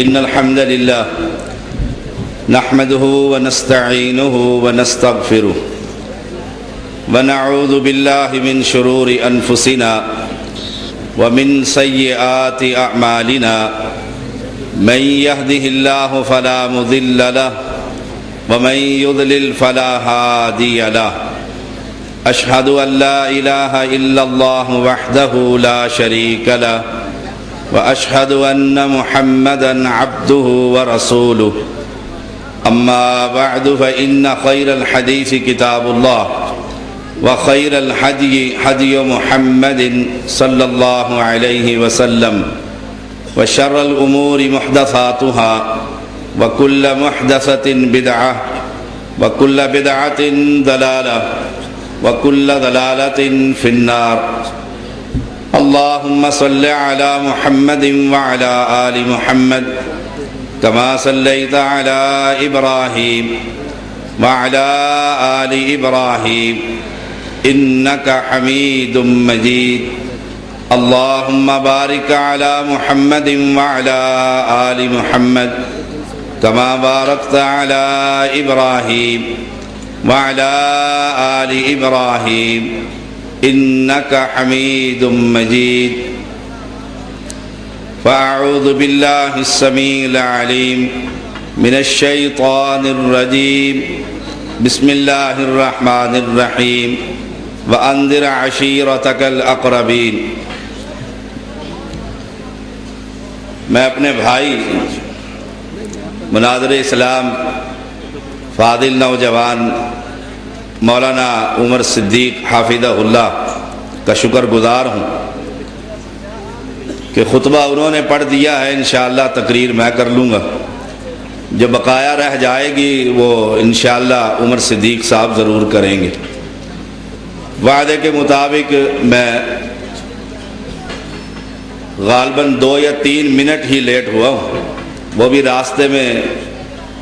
إن الحمد لله نحمده ونستعينه ونستغفره ونعوذ بالله من شرور أنفسنا ومن سيئات أعمالنا من يهده الله فلا مضل له ومن يضلل فلا هادي له أشهد أن لا إله إلا الله وحده لا شريك له وأشهد أن محمدًا عبده ورسوله أما بعد فإن خير الحديث كتاب الله وخير الهدي هدي محمد صلى الله عليه وسلم وشر الأمور محدثاتها وكل محدثة بدعة وكل بدعة ضلالة وكل ضلالة في النار اللهم صل على محمد وعلى آل محمد كما صليت على إبراهيم وعلى آل إبراهيم إنك حميد مجيد اللهم بارك على محمد وعلى آل محمد كما باركت على إبراهيم وعلى آل إبراهيم إنك حميد مجيد فأعوذ بالله السميع العليم من الشيطان الرجيم بسم الله الرحمن الرحيم وأنذر عشيرتك الأقربين میں اپنے بھائی مناظر اسلام فاضل نوجوان مولانا عمر صدیق حافظہ اللہ کا شکر گزار ہوں کہ خطبہ انہوں نے پڑھ دیا ہے، انشاءاللہ تقریر میں کر لوں گا، جو بقایا رہ جائے گی وہ انشاءاللہ عمر صدیق صاحب ضرور کریں گے۔ وعدے کے مطابق میں غالباً 2 یا 3 منٹ ہی لیٹ ہوا ہوں، وہ بھی راستے میں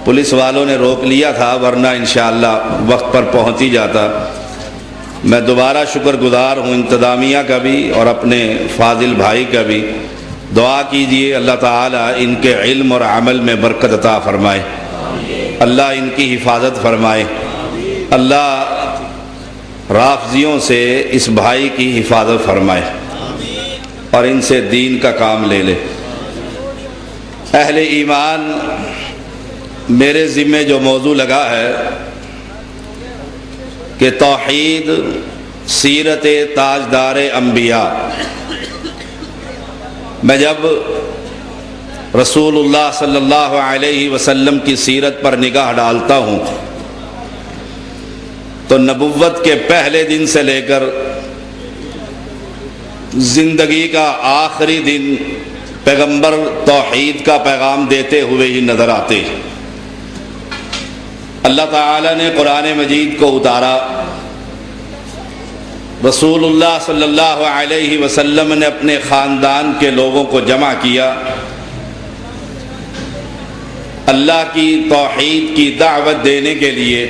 پولیس والوں نے روک لیا تھا، ورنہ انشاءاللہ وقت پر پہنچ ہی جاتا۔ میں دوبارہ شکر گزار ہوں انتظامیہ کا بھی اور اپنے فاضل بھائی کا بھی۔ دعا کیجئے اللہ تعالیٰ ان کے علم اور عمل میں برکت عطا فرمائے، اللہ ان کی حفاظت فرمائے، اللہ رافضیوں سے اس بھائی کی حفاظت فرمائے اور ان سے دین کا کام لے لے۔ اہل ایمان، میرے ذمے جو موضوع لگا ہے کہ توحید سیرت تاجدار انبیاء، میں جب رسول اللہ صلی اللہ علیہ وسلم کی سیرت پر نگاہ ڈالتا ہوں تو نبوت کے پہلے دن سے لے کر زندگی کا آخری دن پیغمبر توحید کا پیغام دیتے ہوئے ہی نظر آتے ہیں۔ اللہ تعالیٰ نے قرآن مجید کو اتارا، رسول اللہ صلی اللہ علیہ وسلم نے اپنے خاندان کے لوگوں کو جمع کیا، اللہ کی توحید کی دعوت دینے کے لیے،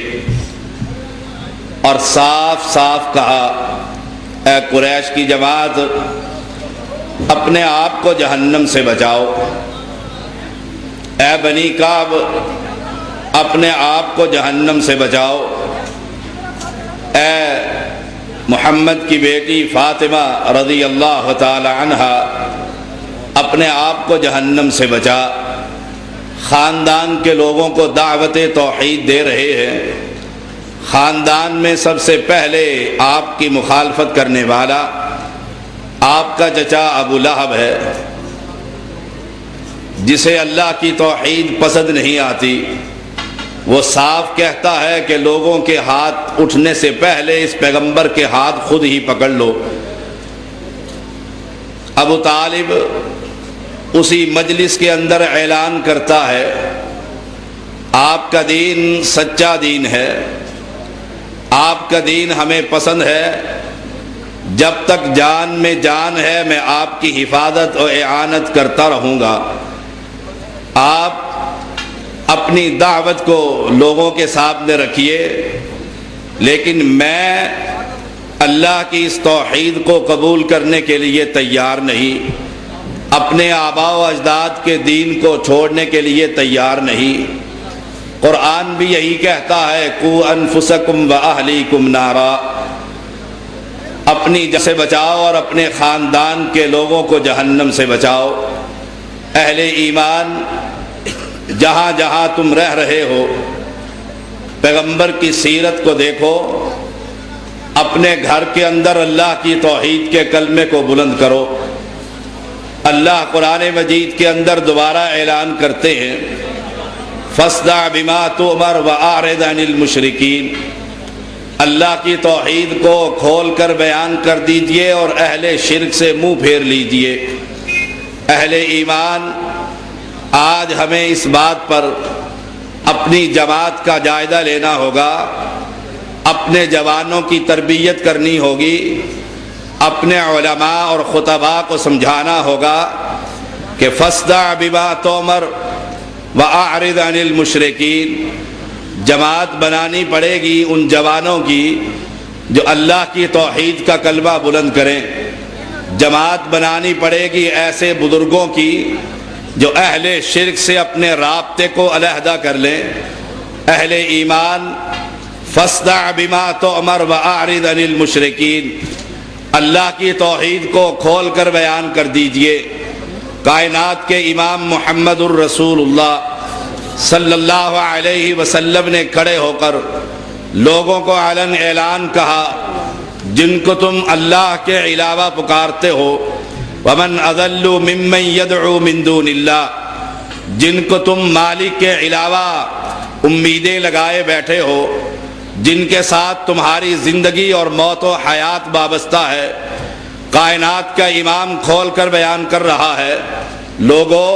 اور صاف صاف کہا، اے قریش کی جماعت، اپنے آپ کو جہنم سے بچاؤ، اے بنی کعب اپنے آپ کو جہنم سے بچاؤ، اے محمد کی بیٹی فاطمہ رضی اللہ تعالی عنہا اپنے آپ کو جہنم سے بچا۔ خاندان کے لوگوں کو دعوت توحید دے رہے ہیں۔ خاندان میں سب سے پہلے آپ کی مخالفت کرنے والا آپ کا چچا ابو لہب ہے، جسے اللہ کی توحید پسند نہیں آتی۔ وہ صاف کہتا ہے کہ لوگوں کے ہاتھ اٹھنے سے پہلے اس پیغمبر کے ہاتھ خود ہی پکڑ لو۔ ابو طالب اسی مجلس کے اندر اعلان کرتا ہے، آپ کا دین سچا دین ہے، آپ کا دین ہمیں پسند ہے، جب تک جان میں جان ہے میں آپ کی حفاظت اور اعانت کرتا رہوں گا۔ آپ اپنی دعوت کو لوگوں کے سامنے رکھیے، لیکن میں اللہ کی اس توحید کو قبول کرنے کے لیے تیار نہیں۔ اپنے آباء و اجداد کے دین کو چھوڑنے کے لیے تیار نہیں۔ قرآن بھی یہی کہتا ہے قوا انفسکم واہلیکم نارا، اپنی جان سے بچاؤ اور اپنے خاندان کے لوگوں کو جہنم سے بچاؤ۔ اہل ایمان، جہاں جہاں تم رہ رہے ہو پیغمبر کی سیرت کو دیکھو، اپنے گھر کے اندر اللہ کی توحید کے کلمے کو بلند کرو۔ اللہ قرآن مجید کے اندر دوبارہ اعلان کرتے ہیں فاصدع بما تؤمر واعرض عن المشرکین، اللہ کی توحید کو کھول کر بیان کر دیجئے اور اہل شرک سے منہ پھیر لیجئے۔ اہل ایمان، آج ہمیں اس بات پر اپنی جماعت کا جائزہ لینا ہوگا، اپنے جوانوں کی تربیت کرنی ہوگی، اپنے علماء اور خطباء کو سمجھانا ہوگا کہ فاصدع بما تؤمر واعرض عن المشرکین۔ جماعت بنانی پڑے گی ان جوانوں کی جو اللہ کی توحید کا کلمہ بلند کریں، جماعت بنانی پڑے گی ایسے بزرگوں کی جو اہل شرک سے اپنے رابطے کو علیحدہ کر لیں۔ اہل ایمان، فاصدع بما تؤمر واعرض عن المشرکین، اللہ کی توحید کو کھول کر بیان کر دیجئے۔ کائنات کے امام محمد الرسول اللہ صلی اللہ علیہ وسلم نے کھڑے ہو کر لوگوں کو علن اعلان کہا، جن کو تم اللہ کے علاوہ پکارتے ہو، ومن اضل ممن يدعو من دون اللہ، جن کو تم مالک کے علاوہ امیدیں لگائے بیٹھے ہو، جن کے ساتھ تمہاری زندگی اور موت و حیات وابستہ ہے۔ کائنات کا امام کھول کر بیان کر رہا ہے، لوگو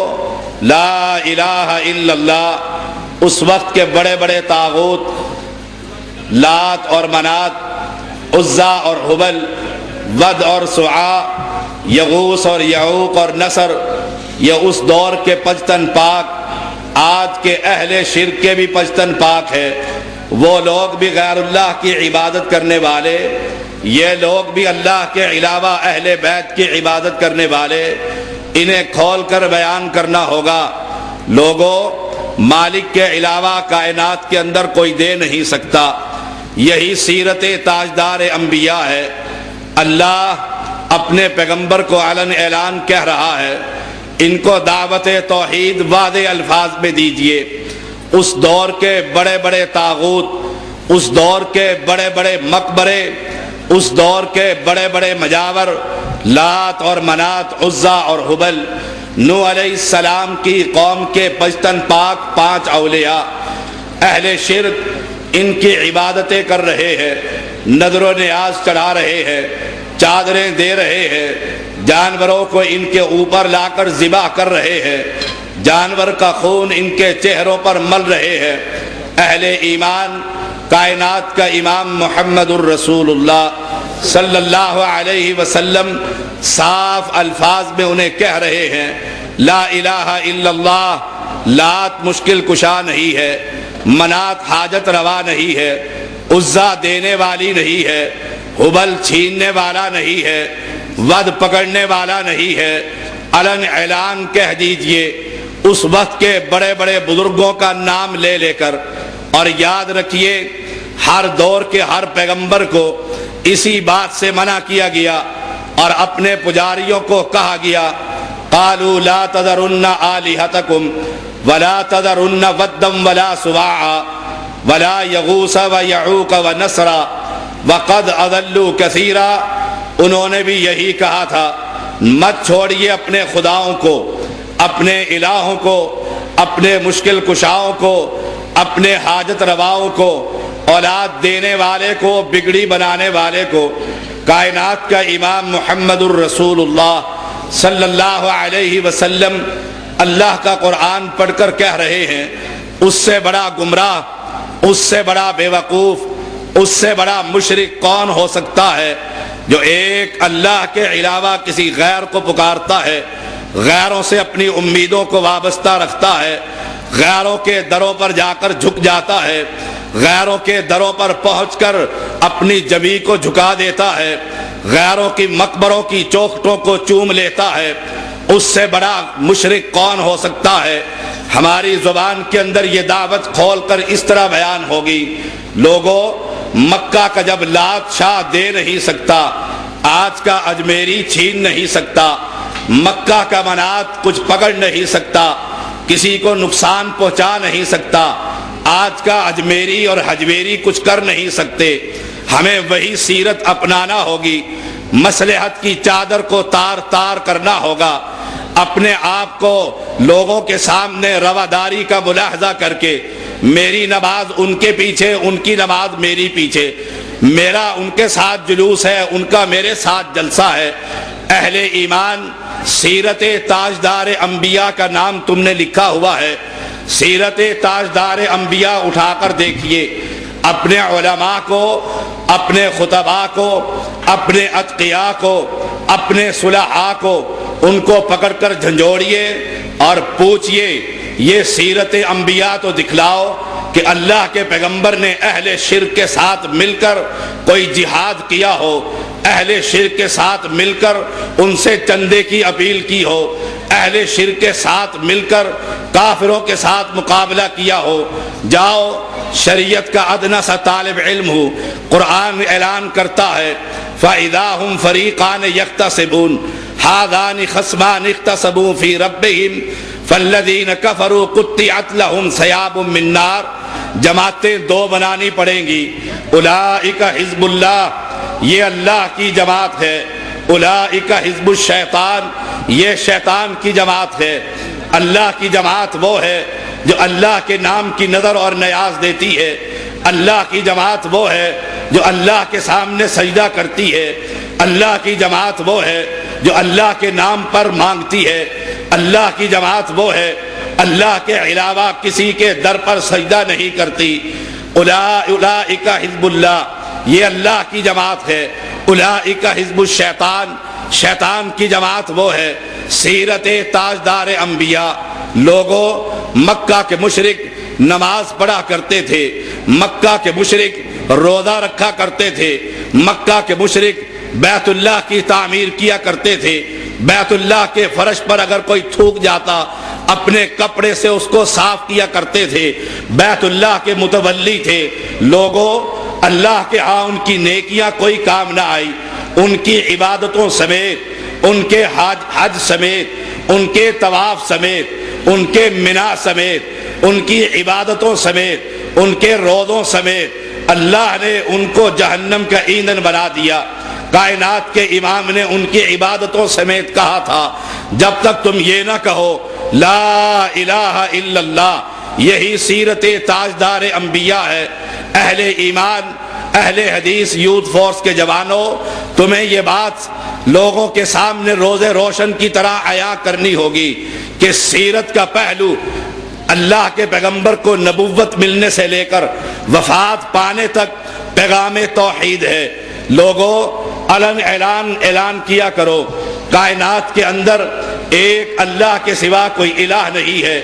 لا الہ الا اللہ، اس وقت کے بڑے بڑے طاغوت لات اور منات، عزا اور حبل، ود اور سعا، یغوث اور یعوق اور نصر، یہ اس دور کے پجتن پاک، آج کے اہل شرک کے بھی پجتن پاک ہے۔ وہ لوگ بھی غیر اللہ کی عبادت کرنے والے، یہ لوگ بھی اللہ کے علاوہ اہل بیت کی عبادت کرنے والے، انہیں کھول کر بیان کرنا ہوگا۔ لوگوں، مالک کے علاوہ کائنات کے اندر کوئی دے نہیں سکتا، یہی سیرت تاجدار انبیاء ہے۔ اللہ اپنے پیغمبر کو علن اعلان کہہ رہا ہے، ان کو دعوت توحید واضح الفاظ میں دیجئے۔ اس دور کے بڑے بڑے طاغوت، اس دور کے بڑے بڑے مقبرے، اس دور کے بڑے بڑے مجاور، لات اور منات، عزا اور حبل، نوح علیہ السلام کی قوم کے پجتن پاک 5 اولیاء، اہل شرک ان کی عبادتیں کر رہے ہیں، نذر و نیاز چڑھا رہے ہیں، چادریں دے رہے ہیں، جانوروں کو ان کے اوپر لا کر ذبح کر رہے ہیں، جانور کا خون ان کے چہروں پر مل رہے ہیں۔ اہل ایمان، کائنات کا امام محمد الرسول اللہ صلی اللہ علیہ وسلم صاف الفاظ میں انہیں کہہ رہے ہیں، لا الہ الا اللہ، لات مشکل کشا نہیں ہے، منات حاجت روا نہیں ہے، عزا دینے والی نہیں ہے، حبل چھیننے والا نہیں ہے، ود پکڑنے والا نہیں ہے۔ علن اعلان کہہ دیجئے اس وقت کے بڑے بڑے بزرگوں کا نام لے لے کر، اور یاد رکھیے ہر دور کے ہر پیغمبر کو اسی بات سے منع کیا گیا اور اپنے پجاریوں کو کہا گیا، قالوا لا تذرن آلہتکم ولا تذرن ودا ولا سواعا ولا یغوث ویعوق ونسرا وقد اضلوا کثیرا۔ انہوں نے بھی یہی کہا تھا، مت چھوڑیے اپنے خداؤں کو، اپنے الہوں کو، اپنے مشکل کشاؤں کو، اپنے حاجت رواؤں کو، اولاد دینے والے کو، بگڑی بنانے والے کو۔ کائنات کا امام محمد الرسول اللہ صلی اللہ علیہ وسلم اللہ کا قرآن پڑھ کر کہہ رہے ہیں، اس سے بڑا گمراہ، اس سے بڑا بے وقوف، اس سے بڑا مشرک کون ہو سکتا ہے جو ایک اللہ کے علاوہ کسی غیر کو پکارتا ہے، غیروں سے اپنی امیدوں کو وابستہ رکھتا ہے، غیروں کے دروں پر جا کر جھک جاتا ہے، غیروں کے دروں پر پہنچ کر اپنی جبیں کو جھکا دیتا ہے، غیروں کی مقبروں کی چوکھٹوں کو چوم لیتا ہے۔ اس سے بڑا مشرک کون ہو سکتا ہے؟ ہماری زبان کے اندر یہ دعوت کھول کر اس طرح بیان ہوگی، لوگوں مکہ کا جب لات شاہ دے نہیں سکتا، آج کا اجمیری چھین نہیں سکتا، مکہ کا منات کچھ پکڑ نہیں سکتا، کسی کو نقصان پہنچا نہیں سکتا، آج کا اجمیری اور حجمیری کچھ کر نہیں سکتے، ہمیں وہی سیرت اپنانا ہوگی، مصلحت کی چادر کو تار تار کرنا ہوگا، اپنے آپ کو لوگوں کے سامنے رواداری کا ملاحظہ کر کے میری نماز ان کے پیچھے، ان کی نماز میری پیچھے، میرا ان کے ساتھ جلوس ہے، ان کا میرے ساتھ جلسہ ہے۔ اہل ایمان، سیرت تاجدار انبیاء کا نام تم نے لکھا ہوا ہے، سیرت تاجدار انبیاء اٹھا کر دیکھیے، اپنے علماء کو، اپنے خطباء کو، اپنے اتقیاء کو، اپنے صلحاء کو، ان کو پکڑ کر جھنجھوڑیے اور پوچھئے یہ سیرت انبیاء تو دکھلاؤ کہ اللہ کے پیغمبر نے اہل شرک کے ساتھ مل کر کوئی جہاد کیا ہو، اہل شرک کے ساتھ مل کر ان سے چندے کی اپیل کی ہو، اہل شرک کے ساتھ مل کر کافروں کے ساتھ مقابلہ کیا ہو۔ جاؤ، شریعت کا ادنا سا طالب علم ہو، قرآن اعلان کرتا ہے فَإِذَا هُمْ فَرِيقَانِ يَخْتَصِمُونَ هَذَانِ خَصْمَانِ اخْتَصَمُوا فِي رَبِّهِمْ فَالَّذِينَ كَفَرُوا قُطِّعَتْ لَهُمْ ثِيَابٌ مِّن نَّارٍ۔ جماعتیں دو بنانی پڑیں گی، اولئک حزب اللہ، یہ اللہ کی جماعت ہے، اولئک حزب الشیطان، یہ شیطان کی جماعت ہے۔ اللہ کی جماعت وہ ہے جو اللہ کے نام کی نظر اور نیاز دیتی ہے، اللہ کی جماعت وہ ہے جو اللہ کے سامنے سجدہ کرتی ہے، اللہ کی جماعت وہ ہے جو اللہ کے نام پر مانگتی ہے، اللہ کی جماعت وہ ہے اللہ کے علاوہ کسی کے در پر سجدہ نہیں کرتی۔ اولئک حزب اللہ، یہ اللہ کی جماعت ہے، اولئک حزب الشیطان، شیطان کی جماعت وہ ہے۔ سیرت تاجدار انبیاء، لوگوں مکہ کے مشرک نماز پڑھا کرتے تھے، مکہ کے مشرک روزہ رکھا کرتے تھے، مکہ کے مشرک بیت اللہ کی تعمیر کیا کرتے تھے، بیت اللہ کے فرش پر اگر کوئی تھوک جاتا اپنے کپڑے سے اس کو صاف کیا کرتے تھے، بیت اللہ کے متولی تھے۔ لوگوں اللہ کے ہاں ان کی نیکیاں کوئی کام نہ آئی، ان کی عبادتوں سمیت، ان کے حج سمیت، ان کے طواف سمیت، ان کے منا سمیت، ان کی عبادتوں سمیت، ان کے روزوں سمیت اللہ نے ان کو جہنم کا ایندھن بنا دیا۔ کائنات کے امام نے ان کی عبادتوں سمیت کہا تھا جب تک تم یہ نہ کہو لا الہ الا اللہ، یہی سیرت تاجدار انبیاء ہے۔ اہل ایمان، اہل حدیث یوتھ فورس کے جوانوں، تمہیں یہ بات لوگوں کے سامنے روز روشن کی طرح عیاں کرنی ہوگی کہ سیرت کا پہلو اللہ کے پیغمبر کو نبوت ملنے سے لے کر وفات پانے تک پیغام توحید ہے۔ لوگوں اعلان کیا کرو کائنات کے اندر ایک اللہ کے سوا کوئی الہ نہیں ہے۔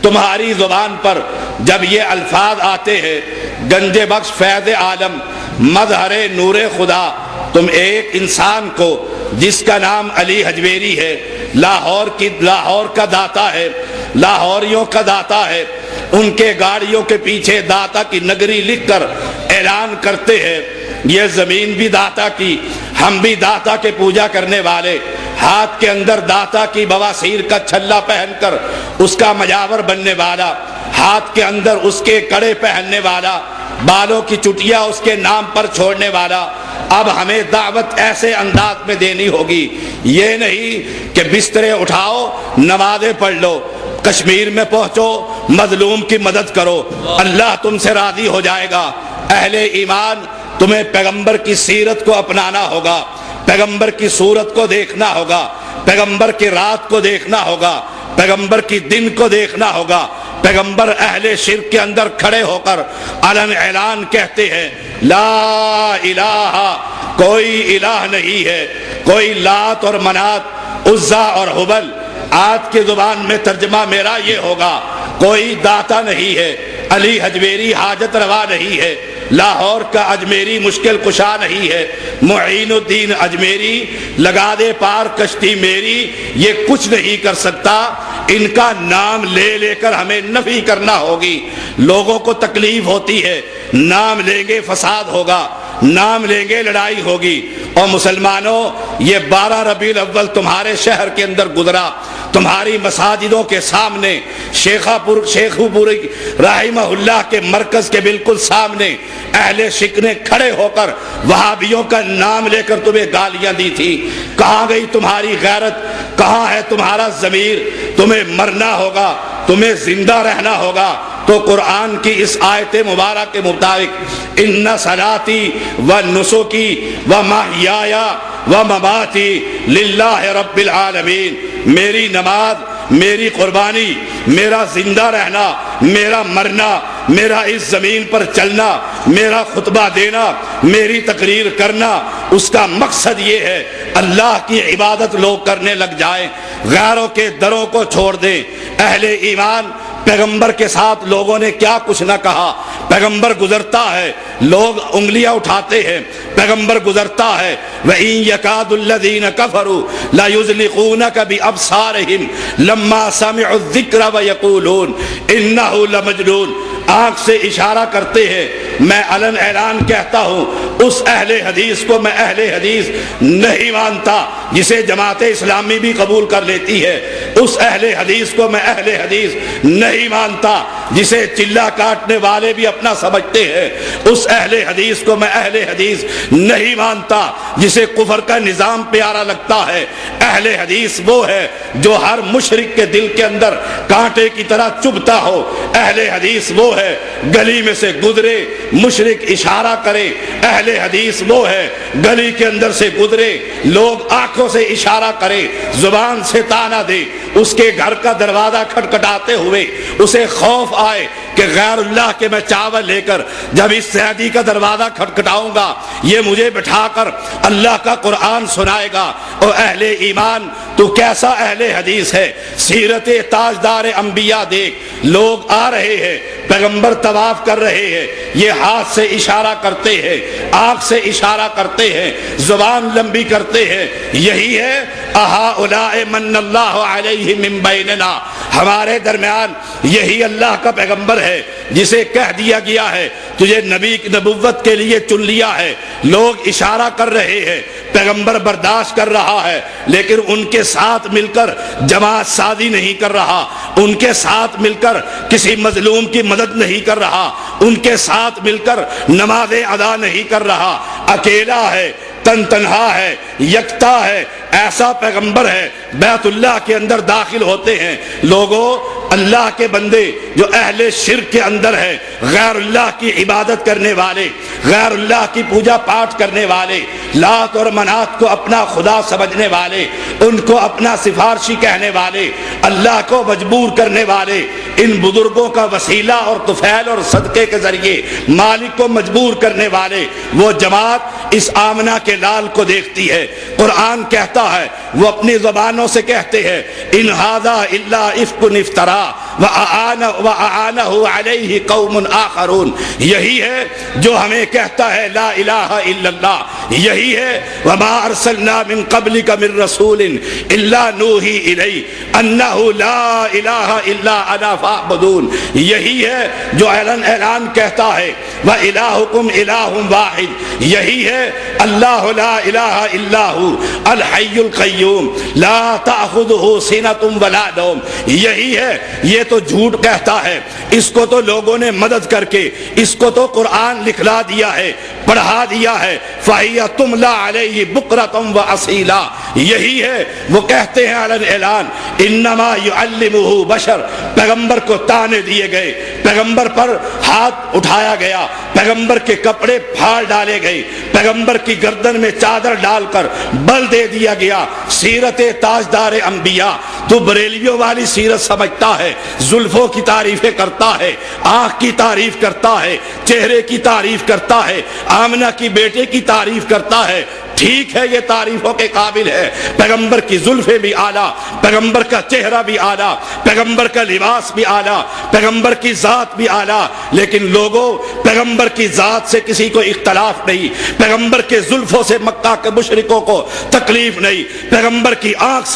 تمہاری زبان پر جب یہ الفاظ آتے ہیں گنج بخش فیض عالم مظہر نور خدا، تم ایک انسان کو جس کا نام علی حجویری ہے، لاہور کا داتا ہے، لاہوریوں کا داتا ہے، ان کے گاڑیوں کے پیچھے داتا کی نگری لکھ کر اعلان کرتے ہیں یہ زمین بھی داتا کی، ہم بھی داتا کے پوجا کرنے والے، ہاتھ کے اندر داتا کی بواسیر کا چھلا پہن کر اس کا مجاور بننے والا، ہاتھ کے اندر اس کے کڑے پہننے والا، بالوں کی چٹیاں اس کے نام پر چھوڑنے والا۔ اب ہمیں دعوت ایسے انداز میں دینی ہوگی، یہ نہیں کہ بسترے اٹھاؤ نمازیں پڑھ لو، کشمیر میں پہنچو مظلوم کی مدد کرو، اللہ تم سے راضی ہو جائے گا۔ اہل ایمان، تمہیں پیغمبر کی سیرت کو اپنانا ہوگا، پیغمبر کی صورت کو دیکھنا ہوگا، پیغمبر کی رات کو دیکھنا ہوگا، پیغمبر کی دن کو دیکھنا ہوگا۔ پیغمبر اہل شرک کے اندر کھڑے ہو کر علن اعلان کہتے ہیں لا الہ، کوئی الہ نہیں ہے، کوئی لات اور منات، عزا اور حبل۔ آج کی زبان میں ترجمہ میرا یہ ہوگا کوئی داتا نہیں ہے، علی حجویری حاجت روا نہیں ہے، لاہور کا اجمیری مشکل کشا نہیں ہے، معین الدین اجمیری لگا دے پار کشتی میری، یہ کچھ نہیں کر سکتا۔ ان کا نام لے لے کر ہمیں نفی کرنا ہوگی۔ لوگوں کو تکلیف ہوتی ہے، نام لیں گے فساد ہوگا، نام لیں گے لڑائی ہوگی۔ اور مسلمانوں، یہ 12 ربیع الاول تمہارے شہر کے اندر گزرا، تمہاری مساجدوں کے سامنے شیخوپوری رحمہ اللہ کے مرکز کے بالکل سامنے اہل شک نے کھڑے ہو کر وہابیوں کا نام لے کر تمہیں گالیاں دی تھی۔ کہاں گئی تمہاری غیرت؟ کہاں ہے تمہارا ضمیر؟ تمہیں مرنا ہوگا، تمہیں زندہ رہنا ہوگا تو قرآن کی اس آیت مبارک کے مطابق ان صلاتی و نسکی و محیای و مماتی للہ رب العالمین، میری نماز، میری قربانی، میرا زندہ رہنا، میرا مرنا، میرا اس زمین پر چلنا، میرا خطبہ دینا، میری تقریر کرنا، اس کا مقصد یہ ہے اللہ کی عبادت لوگ کرنے لگ جائیں، غیروں کے دروں کو چھوڑ دیں۔ اہل ایمان پیغمبر کے ساتھ لوگوں نے کیا کچھ نہ کہا، پیغمبر گزرتا ہے لوگ انگلیاں اٹھاتے ہیں، پیغمبر گزرتا ہے وَإِن يَكَادُ الَّذِينَ كَفَرُوا لَيُزْلِقُونَكَ بِأَبْصَارِهِمْ لَمَّا سَمِعُوا الذِّكْرَ وَيَقُولُونَ إِنَّهُ لَمَجْنُونَ۔ آنکھ سے اشارہ کرتے ہیں۔ میں علن اعلان کہتا ہوں، اس اہل حدیث کو میں اہل حدیث نہیں مانتا جسے جماعت اسلامی بھی قبول کر لیتی ہے، اس اہل حدیث کو میں اہل حدیث نہیں مانتا جسے چلا کاٹنے والے بھی اپنا سمجھتے ہیں، اس اہل حدیث کو میں اہل حدیث نہیں مانتا جسے کفر کا نظام پیارا لگتا ہے۔ اہل حدیث وہ ہے جو ہر مشرک کے دل کے اندر کانٹے کی طرح چبھتا ہو۔ اہل حدیث وہ ہے گلی میں سے گزرے مشرک اشارہ کرے، اہل حدیث وہ ہے گلی کے اندر سے گزرے لوگ آنکھوں سے اشارہ کرے، زبان سے تانا دے، اس کے گھر کا دروازہ کھٹکھٹاتے ہوئے اسے خوف آئے کہ غیر اللہ کے میں چاول لے کر جب اس سیدی کا دروازہ کھٹکھٹاؤں گا یہ مجھے بٹھا کر اللہ کا قرآن سنائے گا۔ اور اہل ایمان تو کیسا اہل حدیث ہے؟ سیرت تاجدار انبیاء دیکھ، لوگ آ رہے ہیں، پیغمبر طواف کر رہے ہیں، یہ ہاتھ سے اشارہ کرتے ہیں، آنکھ سے اشارہ کرتے ہیں، زبان لمبی کرتے ہیں، یہی ہے اہؤلاء من اللہ علیہ من بیننا، ہمارے درمیان یہی اللہ کا پیغمبر ہے جسے کہہ دیا گیا ہے تجھے نبی کی نبوت کے لیے چن لیا ہے۔ لوگ اشارہ کر رہے ہیں، پیغمبر برداشت کر رہا ہے، لیکن ان کے ساتھ مل کر جماعت سازی نہیں کر رہا، ان کے ساتھ مل کر کسی مظلوم کی مدد نہیں کر رہا، ان کے ساتھ مل کر نمازیں ادا نہیں کر رہا، اکیلا ہے، تن تنہا ہے، یکتا ہے۔ ایسا پیغمبر ہے بیت اللہ کے اندر داخل ہوتے ہیں لوگوں، اللہ کے بندے جو اہل شرک کے اندر ہے، غیر اللہ کی عبادت کرنے والے، غیر اللہ کی پوجا پاٹ کرنے والے، لات اور منات کو اپنا خدا سمجھنے والے، ان کو اپنا سفارشی کہنے والے، اللہ کو مجبور کرنے والے، ان بزرگوں کا وسیلہ اور طفیل اور صدقے کے ذریعے مالک کو مجبور کرنے والے، وہ جماعت اس آمنہ کے لال کو دیکھتی ہے۔ قرآن کہتا ہے، وہ اپنی زبانوں سے کہتے ہیں ان ھذا الا افک افترا وَأَعَانَهُ عَلَيْهِ قَوْمٌ آخَرُونَ، یہی ہے جو ہمیں کہتا ہے لا الہ الا اللہ، یہی ہے وَمَا أَرْسَلْنَا مِن قَبْلِكَ مِن رَسُولٍ إِلَّا نُوحِي إِلَيْهِ أَنَّهُ لَا إِلَهَ إِلَّا أَنَا فَاعْبُدُونِ، یہی ہے جو اعلان کہتا ہے وَإِلَٰهُكُمْ إِلَٰهٌ وَاحِدٌ، یہی ہے اللہ لا الہ الا هو الحی القیوم لا تأخذہ سنۃ ولا نوم، یہی ہے۔ یہ تو جھوٹ کہتا ہے، اس کو تو لوگوں نے مدد کر کے اس کو تو قرآن لکھلا دیا ہے، پڑھا دیا ہے، فَهِيَ تُمْلَى عَلَيْهِ بُكْرَةً وَأَصِيلًا، یہی ہے۔ وہ کہتے ہیں علن اعلان انما يعلمه بشر، پیغمبر کو تانے دیے گئے، پیغمبر پر ہاتھ اٹھایا گیا، پیغمبر کے کپڑے پھاڑ ڈالے گئے، پیغمبر کی گردن میں چادر ڈال کر بل دے دیا گیا۔ سیرت تاجدار انبیاء تو بریلیوں والی سیرت سمجھتا ہے، زلفوں کی تعریفیں کرتا ہے، آنکھ کی تعریف کرتا ہے، چہرے کی تعریف کرتا ہے، آمنہ کی بیٹے کی تعریف کرتا ہے، ٹھیک ہے یہ تعریفوں کے قابل ہے، پیغمبر کی زلفیں بھی اعلیٰ، پیغمبر کا چہرہ بھی اعلیٰ، پیغمبر کا لباس بھی اعلیٰ، پیغمبر کی ذات بھی اعلیٰ، لیکن لوگوں پیغمبر کی ذات سے کسی کو اختلاف نہیں، پیغمبر کے زلفوں سے مکہ کے مشرکوں کو تکلیف نہیں، پیغمبر کی آنکھ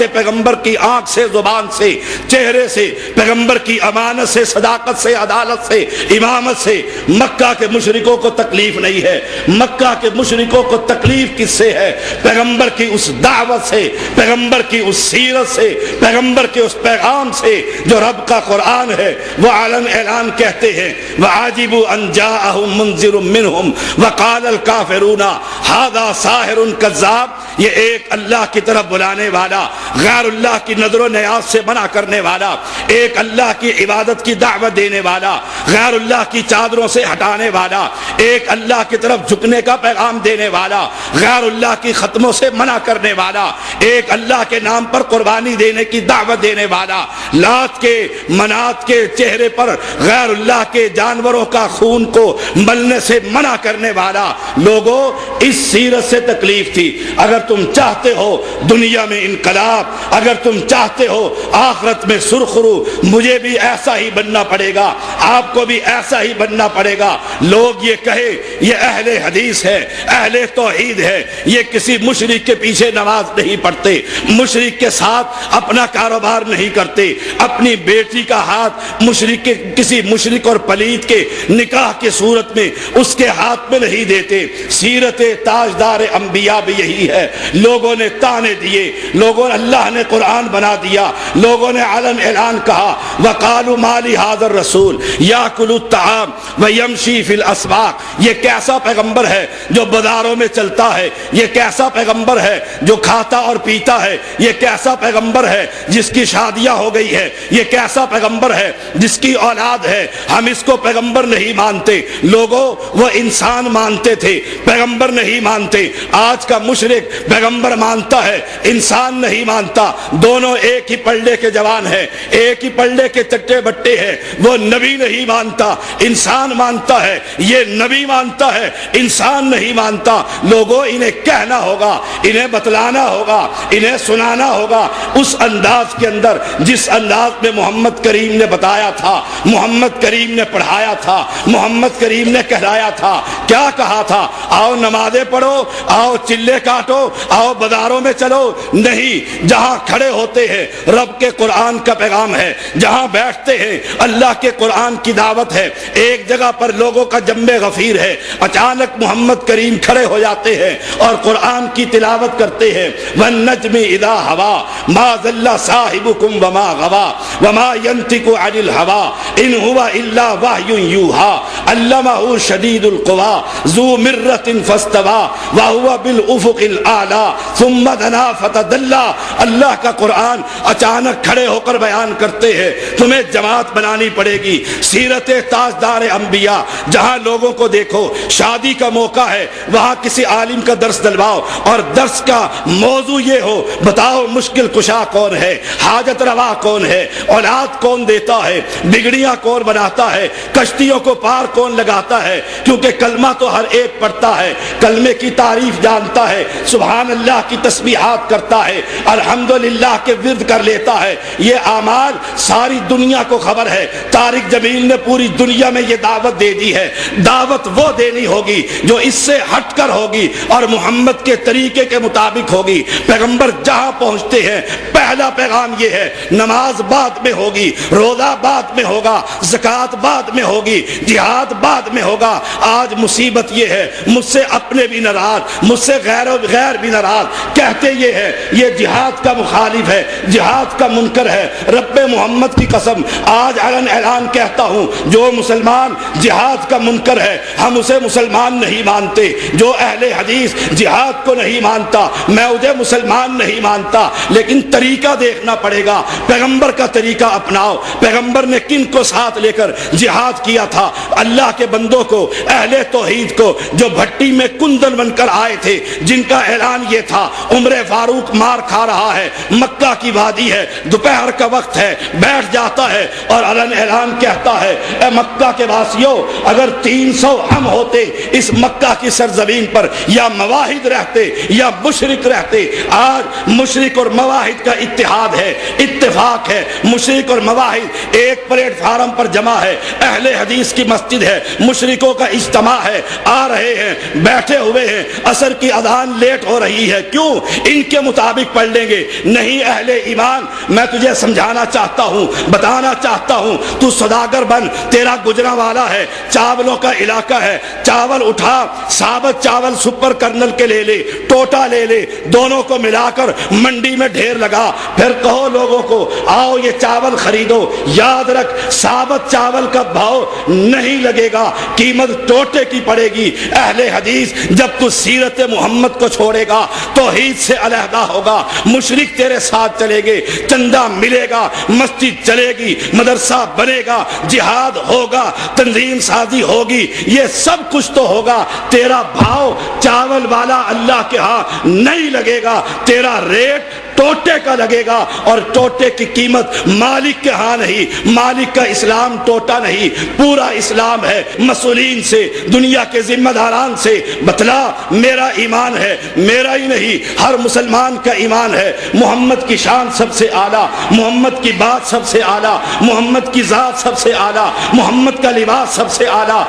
سے زبان سے چہرے سے، پیغمبر کی امانت سے، صداقت سے، عدالت سے، امامت سے مکہ کے مشرکوں کو تکلیف نہیں ہے۔ مکہ کے مشرکوں کو تکلیف کس سے ہے؟ پیغمبر کی اس دعوت سے، پیغمبر کی اس سیرت سے، پیغمبر کے اس پیغام سے جو رب کا قرآن ہے۔ وہ علن اعلان کہتے ہیں وَعَجِبُوا أَن جَاءَهُم مُنذِرٌ مِّنْهُمْ وَقَالَ الْكَافِرُونَ هَذَا سَاحِرٌ كَذَّابٌ، یہ ایک اللہ کی طرف بلانے والا، غیر اللہ کی نظر و نیاز سے منع کرنے والا، ایک اللہ کی عبادت کی دعوت دینے والا، غیر اللہ کی چادروں سے ہٹانے والا، ایک اللہ کی طرف جھکنے کا پیغام دینے والا، غیر اللہ کی ختموں سے منع کرنے والا، ایک اللہ کے نام پر قربانی دینے کی دعوت دینے والا، لات کے منات کے چہرے پر غیر اللہ کے جانوروں کا خون کو ملنے سے منع کرنے والا۔ لوگوں اس سیرت سے تکلیف تھی۔ اگر تم چاہتے ہو دنیا میں انقلاب، اگر تم چاہتے ہو آخرت میں سرخرو، مجھے بھی ایسا ہی بننا پڑے گا، آپ کو بھی ایسا ہی بننا پڑے گا۔ لوگ یہ کہے یہ اہل حدیث ہے، اہل توحید ہے، یہ کسی مشرک کے پیچھے نماز نہیں پڑھتے، مشرک کے ساتھ اپنا کاروبار نہیں کرتے، اپنی بیٹی کا ہاتھ مشرک کے کسی مشرک اور پلید کے نکاح کی صورت میں اس کے ہاتھ میں نہیں دیتے۔ سیرت تاجدار انبیاء بھی یہی ہے۔ لوگوں نے تانے دیے، لوگوں نے، اللہ نے قرآن بنا دیا، لوگوں نے علن اعلان کہا وَقَالُوا مَا لِهَذَا الرَّسُولِ يَأْكُلُ الطَّعَامَ وَيَمْشِي فِي الْأَسْوَاقِ، یہ کیسا پیغمبر ہے جو بازاروں میں چلتا ہے، یہ کیسا پیغمبر ہے جو کھاتا اور پیتا ہے، یہ کیسا پیغمبر ہے جس کی شادیاں ہو گئی ہے، یہ کیسا پیغمبر ہے جس کی اولاد ہے۔ ہم اس کو پیغمبر نہیں مانتے۔ لوگوں وہ انسان مانتے تھے، پیغمبر نہیں مانتے۔ آج کا مشرک پیغمبر مانتا ہے، انسان نہیں مانتا۔ دونوں ایک ہی پلڑے کے جوان ہیں، ایک ہی پلڑے کے چٹے بٹے ہیں۔ وہ نبی نہیں مانتا، انسان مانتا ہے، یہ نبی مانتا ہے، انسان نہیں مانتا۔ لوگوں انہیں کہنا ہوگا، انہیں بتلانا ہوگا، انہیں سنانا ہوگا اس انداز کے اندر جس انداز میں محمد کریم نے بتایا تھا، محمد کریم نے پڑھایا تھا، محمد کریم نے کہلایا تھا۔ کیا کہا تھا؟ آؤ نمازیں پڑھو، آؤ چلے کاٹو، آؤ بازاروں میں چلو۔ نہیں، جہاں کھڑے ہوتے ہیں رب کے قرآن کا پیغام ہے، جہاں بیٹھتے ہیں اللہ کے قرآن کی دعوت ہے۔ ایک جگہ پر لوگوں کا جنب غفیر ہے، اچانک محمد کریم کھڑے ہو جاتے ہیں اور قرآن کی تلاوت کرتے ہیں۔ وَالنَّجْمِ إِذَا هَوَىٰ مَا ضَلَّ صَاحِبُكُمْ وَمَا غَوَىٰ وَمَا يَنطِقُ عَنِ الْهَوَىٰ إِنْ هُوَ إِلَّا وَحْيٌ يُوحَىٰ عَلَّمَهُ شَدِيدُ الْقُوَىٰ ذُو مِرَّةٍ فَاسْتَوَىٰ وَهُوَ بِالْأُفُقِ الْأَعْلَىٰ ثُمَّ دَنَا فَتَدَلَّىٰ۔ اللہ کا قرآن اچانک کھڑے ہو کر بیان کرتے ہیں۔ تمہیں جماعت بنانی پڑے گی۔ سیرت تاجدار انبیاء، جہاں لوگوں کو دیکھو شادی کا موقع ہے وہاں کسی عالم کا درس دلواؤ اور درس کا موضوع یہ ہو، بتاؤ مشکل کشا کون ہے، حاجت روا کون ہے، اولاد کون دیتا ہے، بگڑیاں کون بناتا ہے، کشتیوں کو پار کون لگاتا ہے، کیونکہ کلمہ تو ہر ایک پڑھتا ہے، کلمے کی تعریف جانتا ہے، سبحان اللہ کی تسبیحات کرتا ہے، الحمدللہ کے ورد کر لیتا ہے۔ یہ اعمال ساری دنیا کو خبر ہے۔ طارق جمیل نے پوری دنیا میں یہ دعوت دے دی ہے۔ دعوت وہ دینی ہوگی جو اس سے ہٹ کر ہوگی اور محمد کے طریقے کے مطابق ہوگی۔ پیغمبر جہاں پہنچتے ہیں پہلا پیغام یہ ہے، نماز بعد میں ہوگی، روزہ بعد میں ہوگا، زکوٰۃ بعد میں ہوگی، جہاد بعد میں ہوگا۔ آج مصیبت یہ ہے، مجھ سے اپنے بھی ناراض، مجھ سے غیر بھی ناراض، کہتے یہ ہے یہ جہاد کا مخالف ہے، جہاد کا منکر ہے۔ رب محمد کی قسم آج علن اعلان کہتا ہوں، جو مسلمان جہاد کا منکر ہے ہم اسے مسلمان نہیں مانتے۔ جو اہل حدیث جہاد کو نہیں مانتا میں اسے مسلمان نہیں مانتا۔ لیکن طریقہ دیکھنا پڑے گا، پیغمبر کا طریقہ اپناؤ۔ پیغمبر نے کن کو ساتھ لے کر جہاد کیا تھا؟ اللہ کے بندوں کو، اہل توحید کو، جو بھٹی میں کندن بن کر آئے تھے، جن کا اعلان اعلان یہ تھا، عمر فاروق مار کھا رہا ہے، مکہ کی وادی ہے، دوپہر کا وقت ہے، بیٹھ جاتا ہے اور علن اعلان کہتا ہے اے مکہ کے واسیوں، اگر 300 ہم ہوتے اس مکہ کی سرزمین پر، یا مواحد رہتے یا مشرک رہتے، آج مشرک اور مواحد کا اتحاد ہے، اتفاق ہے، مشرک اور مواحد ایک پلیٹ فارم پر جمع ہے، اہل حدیث کی مسجد ہے، مشرکوں کا اجتماع ہے، آ رہے ہیں، بیٹھے ہوئے ہیں، عصر کی اذان لیٹ ہو رہی ہے، کیوں؟ ان کے مطابق پڑھ لیں گے۔ نہیں اہل ایمان، میں تجھے سمجھانا چاہتا ہوں، بتانا چاہتا ہوں، تو سوداگر بن، تیرا گجرا والا ہے، چاولوں کا علاقہ ہے، چاول اٹھا، ثابت چاول سپر کرنل کے لے لے، ٹوٹا لے لے، دونوں کو ملا کر منڈی میں ڈھیر لگا، پھر کہو لوگوں کو آؤ یہ چاول خریدو۔ یاد رکھ ثابت چاول کا بھاؤ نہیں لگے گا، قیمت ٹوٹے کی پڑے گی۔ اہل حدیث جب تو سیرت محمد کو چھوڑے گا، توحید سے علیحدہ ہوگا، مشرک تیرے ساتھ چلے گے، چندہ ملے گا، مسجد چلے گی، مدرسہ بنے گا، جہاد ہوگا، تنظیم سازی ہوگی، یہ سب کچھ تو ہوگا، تیرا بھاؤ چاول والا اللہ کے ہاں نہیں لگے گا، تیرا ریٹ ٹوٹے کا لگے گا، اور ٹوٹے کی قیمت مالک کے ہاں نہیں۔ مالک کا اسلام ٹوٹا نہیں، پورا اسلام ہے۔ مسئولین سے، دنیا کے ذمہ داران سے بتلا، میرا ایمان ہے، میرا ہی نہیں، ہر مسلمان کا ایمان ہے، محمد کی شان سب سے اعلیٰ، محمد کی بات سب سے اعلیٰ، محمد کی ذات سب سے اعلیٰ، محمد کا لباس سب سے اعلیٰ۔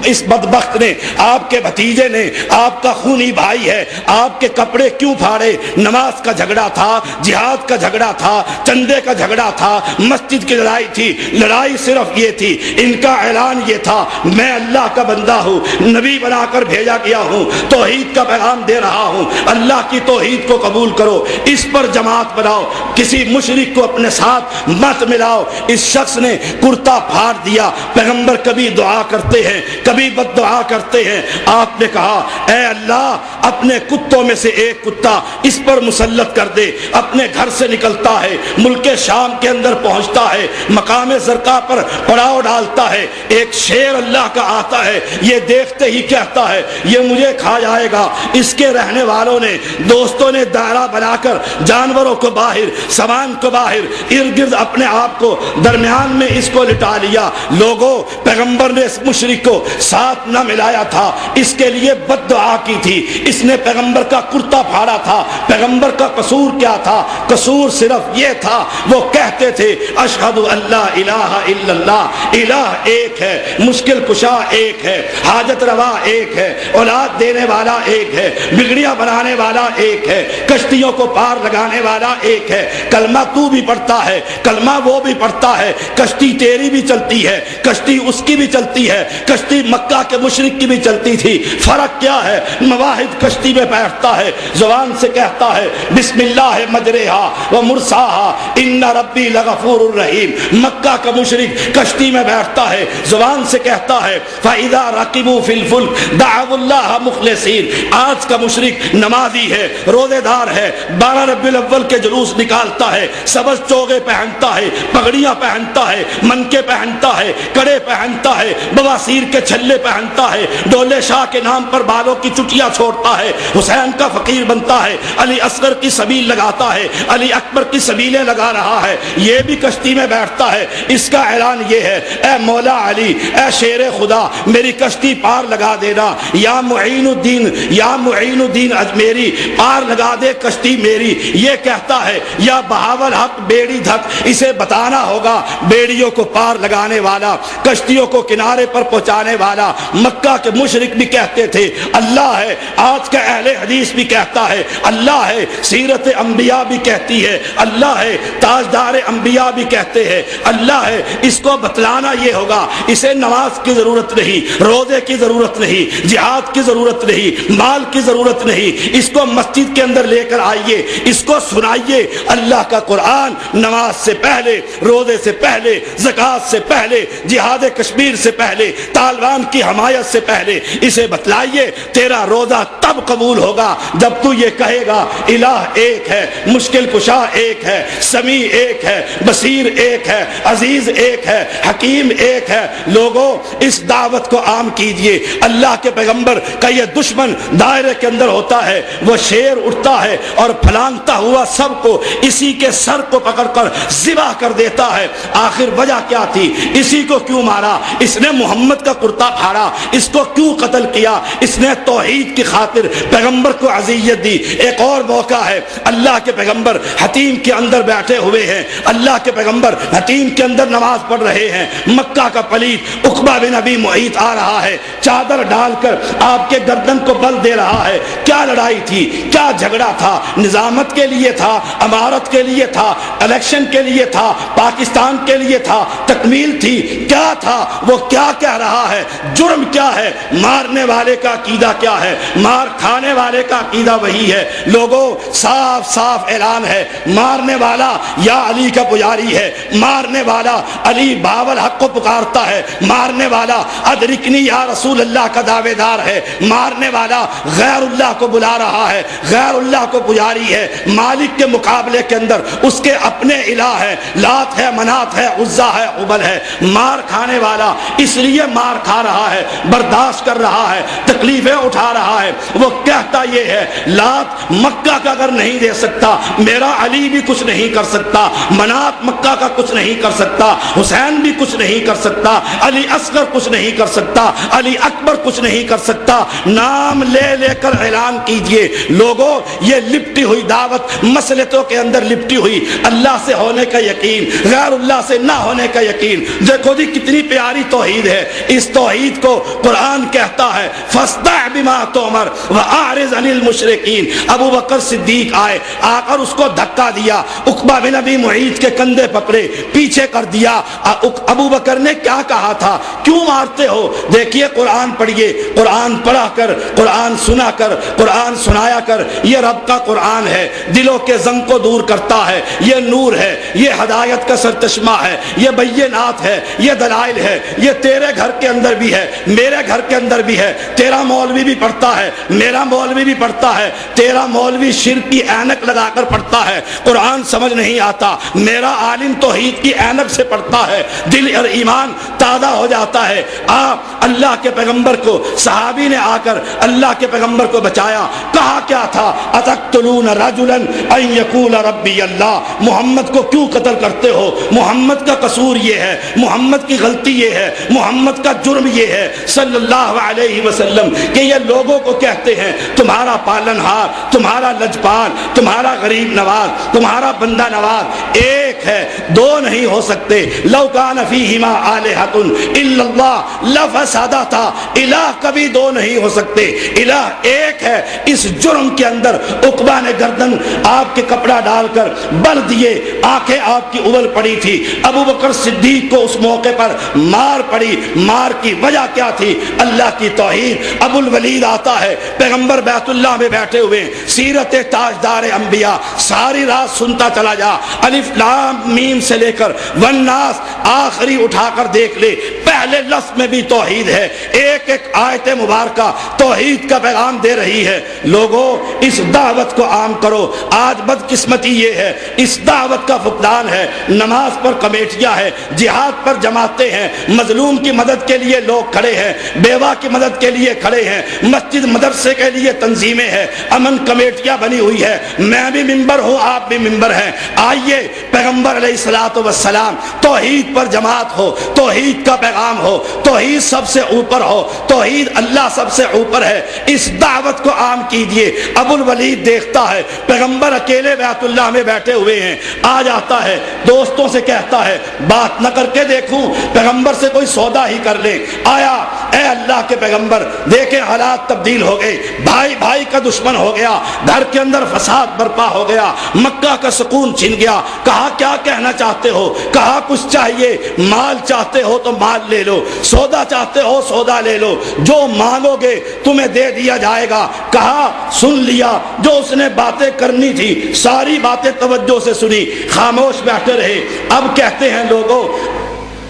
اس بدبخت نے، آپ کے بھتیجے نے، آپ کا خونی بھائی ہے، آپ کے کپڑے کیوں پھاڑے؟ نماز کا جھگڑا تھا، جہاد کا جھگڑا تھا، چندے کا جھگڑا تھا، مسجد کی لڑائی تھی۔ لڑائی صرف یہ تھی، ان کا اعلان یہ تھا میں اللہ کا بندہ ہوں، نبی بنا کر بھیجا گیا ہوں، توحید کا پیغام دے رہا ہوں، اللہ کی توحید کو قبول کرو، اس پر جماعت بناؤ، کسی مشرک کو اپنے ساتھ مت ملاؤ۔ اس شخص نے کرتا پھاڑ دیا۔ پیغمبر کبھی دعا کرتے ہیں، کبھی بد دعا کرتے ہیں۔ آپ نے کہا اے اللہ، اپنے کتوں میں سے ایک کتا اس پر مسلط کر دے۔ اپنے گھر سے نکلتا ہے، ملک شام کے اندر پہنچتا ہے، مقام زرقاء پر پڑاؤ ڈالتا ہے، ایک شیر اللہ کا آتا ہے، یہ دیکھتے ہی کہتا ہے یہ مجھے کھا جائے گا۔ اس کے رہنے والوں نے، دوستوں نے دائرہ بنا کر جانوروں کو باہر، سامان کو باہر، ارد گرد اپنے آپ کو درمیان میں اس کو لٹا لیا۔ لوگوں، پیغمبر نے اس مشرک کو ساتھ نہ ملایا تھا، اس کے لیے بد دعا کی تھی، اس نے پیغمبر کا کرتا پھاڑا تھا۔ پیغمبر کا قصور کیا تھا؟ قصور صرف یہ تھا، وہ کہتے تھے اشہد اللہ الہ الا اللہ، الہ ایک ہے، مشکل کشا ایک ہے، حاجت روا ایک ہے، اولاد دینے والا ایک ہے، بگڑیاں بنانے والا ایک ہے، کشتیوں کو پار لگانے والا ایک ہے۔ کلمہ تو بھی پڑھتا ہے، کلمہ وہ بھی پڑھتا ہے، کشتی تیری بھی چلتی ہے، کشتی اس کی بھی چلتی ہے، کشتی مکہ کے مشرک کی بھی چلتی تھی۔ فرق کیا ہے؟ مواحد کشتی میں بیٹھتا ہے، زبان سے کہتا ہے بسم اللہ مجریہا و مرساہا ان ربی لغفور الرحیم۔ مکہ کا مشرک کشتی میں بیٹھتا ہے، زبان سے کہتا ہے فَإِذَا رَقِبُوا فِي الْفُلْكِ دَعَوُا اللَّهَ مُخْلِصِينَ۔ آج کا مشرک نمازی ہے، روزے دار ہے، 12 ربیع الاول کے جلوس نکالتا ہے، سبز چوغے پہنتا ہے، پگڑیاں پہنتا ہے، منکے پہنتا ہے، کڑے پہنتا ہے، بواسیر کے چھلے پہنتا ہے، ڈولے شاہ کے نام پر بالوں کی چٹیاں چھوڑتا ہے، حسین کا فقیر بنتا ہے، علی اصغر کی سبیل لگاتا ہے، علی اکبر کی سبیلیں لگا رہا ہے، یہ بھی کشتی میں بیٹھتا ہے۔ اس کا اعلان یہ ہے اے مولا علی، اے شیر خدا، میری کشتی پار لگا دینا، یا معین الدین، یا معین الدین اجمیری، پار لگا دے کشتی میری۔ یہ کہتا ہے یا بہاول حق بیڑی دھک، اسے بتانا ہوگا بیڑیوں کو پار لگانے والا، کشتیوں کو کنارے پر پہنچانے والا۔ مکہ کے مشرک بھی کہتے تھے اللہ ہے، آج کا اہل حدیث بھی کہتا ہے اللہ ہے، سیرت انبیاء بھی کہتی ہے اللہ ہے، تاجدار انبیاء بھی کہتے ہیں اللہ ہے۔ اس کو بتلانا یہ ہوگا، اسے نماز کی ضرورت نہیں، روزے کی ضرورت نہیں، جہاد کی ضرورت نہیں، مال کی ضرورت نہیں، اس کو مسجد کے اندر لے کر آئیے، اس کو سنائیے اللہ کا قرآن، نماز سے پہلے، روزے سے پہلے، زکوٰۃ سے پہلے، جہاد کشمیر سے پہلے، طالبان کی حمایت سے پہلے اسے بتلائیے۔ تیرا روزہ تب قبول ہوگا جب تو یہ کہے گا الہ ایک ہے، ہے، مشکل کشا ایک ہے، سمیع ایک ہے، بصیر ایک ہے، عزیز ایک ہے، حکیم ایک ہے۔ لوگوں اس دعوت کو عام کیجئے۔ اللہ کے پیغمبر کا یہ دشمن دائرے کے اندر ہوتا ہے، وہ شیر اٹھتا ہے اور پھلانگتا ہوا سب کو اسی کے سر کو پکڑ کر ذبح کر دیتا ہے۔ آخر وجہ کیا تھی؟ اسی کو کیوں مارا؟ اس نے محمد کا کرتا پھاڑا، اس کو کیوں قتل کیا؟ اس نے توحید کی خاطر پیغمبر کو اذیت دی۔ ایک اور موقع ہے، اللہ کے پیغمبر حتیم کے اندر بیٹھے ہوئے ہیں، اللہ کے پیغمبر حتیم کے اندر نماز پڑھ رہے ہیں، مکہ کا پلیت عقبہ بن ابی معیط آ رہا ہے، چادر ڈال کر آپ کے گردن کو بل دے رہا ہے۔ کیا لڑائی تھی؟ کیا جھگڑا تھا؟ نظامت کے لیے تھا، امارت کے لیے تھا، الیکشن کے لیے تھا، پاکستان کے لیے تھا، تکمیل تھی؟ کیا تھا؟ وہ کیا کہہ رہا ہے؟ جرم کیا ہے؟ مارنے والے کا عقیدہ کیا ہے؟ مار کھانے والے کا عقیدہ وہی ہے۔ لوگوں صاف صاف اعلان ہے، مارنے والا یا علی کا پجاری ہے، مارنے والا علی باول حق کو پکارتا ہے، مارنے والا ادرکنی یا رسول اللہ کا دعوے دار ہے، مارنے والا غیر اللہ کو بلا رہا ہے، غیر اللہ کو پجاری ہے، مالک کے مقابلے کے اندر اس کے اپنے الہ ہے، لات ہے، منات ہے، عزا ہے، عبل ہے۔ مار کھانے والا اس لیے مار کھا رہا ہے، برداشت کر رہا ہے، تکلیفیں اٹھا رہا ہے۔ وہ کہتا یہ ہے، لات مکہ کا اگر نہیں دے سکتا، میرا علی بھی کچھ نہیں کر سکتا، منات مکہ کا کچھ نہیں کر سکتا، حسین بھی کچھ نہیں کر سکتا، علی اصغر کچھ نہیں کر سکتا، علی اکبر کچھ نہیں کر سکتا۔ نام لے لے کر اعلان کیجئے۔ لوگوں یہ لپٹی ہوئی دعوت مسلطوں کے اندر لپٹی ہوئی، اللہ سے ہونے کا یقین، غیر اللہ سے نہ ہونے کا یقین۔ دیکھو جی کتنی پیاری توحید ہے۔ اس توحید کو قرآن کہتا ہے فاصدع بما تؤمر واعرض عن المشرکین۔ ابو بکر صدیق آئے، آ کر اس کو دھکا دیا، عقبہ بن ابی معیط کے کندھے پکڑے، پیچھے کر دیا۔ ابو بکر نے کیا کہا تھا؟ کیوں مارتے ہو؟ دیکھیے قرآن پڑھیے، قرآن پڑھا کر، قرآن سنا کر، قرآن سنایا کر۔ یہ رب کا قرآن ہے، دلوں کے زنگ کو دور کرتا ہے، یہ نور ہے، یہ ہدایت کا سرچشمہ ہے، یہ بینات ہے، یہ دلائل ہے۔ یہ تیرے گھر کے اندر بھی ہے، میرے گھر کے اندر بھی ہے، تیرا مولوی بھی پڑھتا ہے، میرا مولوی بھی پڑھتا ہے، تیرا مولوی شرک کی اینک لگا کر پڑھتا ہے، قرآن سمجھ نہیں آتا، میرا عالم توحید کی اینک سے پڑھتا ہے، دل اور ایمان تازہ ہو جاتا ہے۔ آپ اللہ کے پیغمبر کو، صحابی نے آ کر اللہ کے پیغمبر کو بچایا۔ کہا کیا تھا؟ اتقتلون رجلا ان یقول ربی اللہ۔ محمد کو کیوں قتل کرتے ہو؟ محمد کا قصور یہ ہے، محمد کی غلطی یہ ہے، محمد کا جرم یہ ہے صلی اللہ علیہ وسلم کہ یہ لوگوں کو کہتے ہیں تمہارا پالن ہار، تمہارا لجپال، تمہارا غریب نواز، تمہارا بندہ نواز ایک ہے، دو نہیں ہو سکتے۔ لو کان فیہما آلہۃ الا اللہ لفسدتا۔ الہ کبھی دو نہیں ہو سکتے، الہ ایک ہے۔ اس جرم کے اندر عقبہ نے گردن آپ کے کپڑا ڈال کر بل دیے، آنکھیں آپ کی ابل پڑی تھی۔ ابو بکر صدیق کو اس موقع پر مار پڑی۔ مار کی وجہ کیا تھی؟ اللہ کی توحید۔ ابو الولید آتا ہے، پیغمبر بیت اللہ میں بیٹھے ہوئے، سیرت تاجدار انبیاء ساری رات سنتا چلا جا، الف لام میم سے لے کر والناس آخری اٹھا کر دیکھ لے، پہلے لفظ میں بھی توحید ہے۔ ایک ایک آیت مبارکہ توحید کا پیغام دے رہی ہے۔ لوگوں اس دعوت کو عام کرو۔ آج بدقسمتی یہ ہے، اس دعوت کا فقدان ہے۔ نماز پر کمیٹیاں ہیں، جہاد پر جماعتیں ہیں، مظلوم کی مدد کے لیے لوگ کھڑے ہیں، بیوہ کی مدد کے لیے کھڑے ہیں، مسجد مدرسے کے لیے تنظیمیں ہیں، امن کمیٹیاں بنی ہوئی ہے۔ میں بھی ممبر ہوں، آپ بھی ممبر ہیں۔ آئیے پیغمبر علیہ الصلوۃ والسلام، توحید پر جماعت ہو، توحید کا پیغام ہو، توحید سب سے اوپر ہو، توحید اللہ سب سے اوپر ہے۔ اس دعوت کو عام کیجئے۔ ابو الولید دیکھتا ہے پیغمبر اکیلے بیت اللہ میں بیٹھے ہوئے ہیں، آ جاتا ہے، دوستوں سے کہتا ہے بات نہ کر کے دیکھوں، پیغمبر سے کوئی سودا ہی کر لیں۔ آیا، اے اللہ کے پیغمبر، دیکھیں حالات تبدیل ہو گئے، بھائی بھائی کا دشمن ہو گیا، گھر کے اندر فساد برپا ہو گیا، مکہ کا سکون چھن گیا۔ کہا کیا کہنا چاہتے ہو؟ کہا کچھ چاہیے، مال چاہتے ہو تو مال لے لو، سودا چاہتے ہو سودا لے لو، جو مانگو گے تمہیں دے دیا جائے گا۔ کہا سن لیا، جو اس نے باتیں کرنی تھی ساری باتیں توجہ سے سنی، خاموش بیٹھے رہے۔ اب کہتے ہیں لوگوں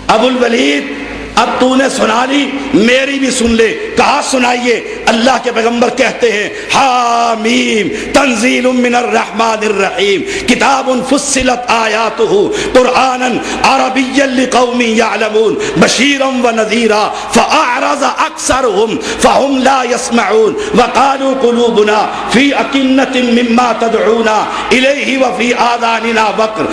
ابو الولید اب تو نے سنا لی میری بھی سن لے. کہا سنائیے. اللہ کے پیغمبر کہتے ہیں حامیم تنزیل من الرحمن الرحیم کتاب فصلت آیاتہ قرآنا عربیا لقوم یعلمون بشیرا ونذیرا فاعرض اکثرهم فهم لا يسمعون وقالوا قلوبنا فی اکنۃ مما تدعونا الیہ وفی آذاننا وقر.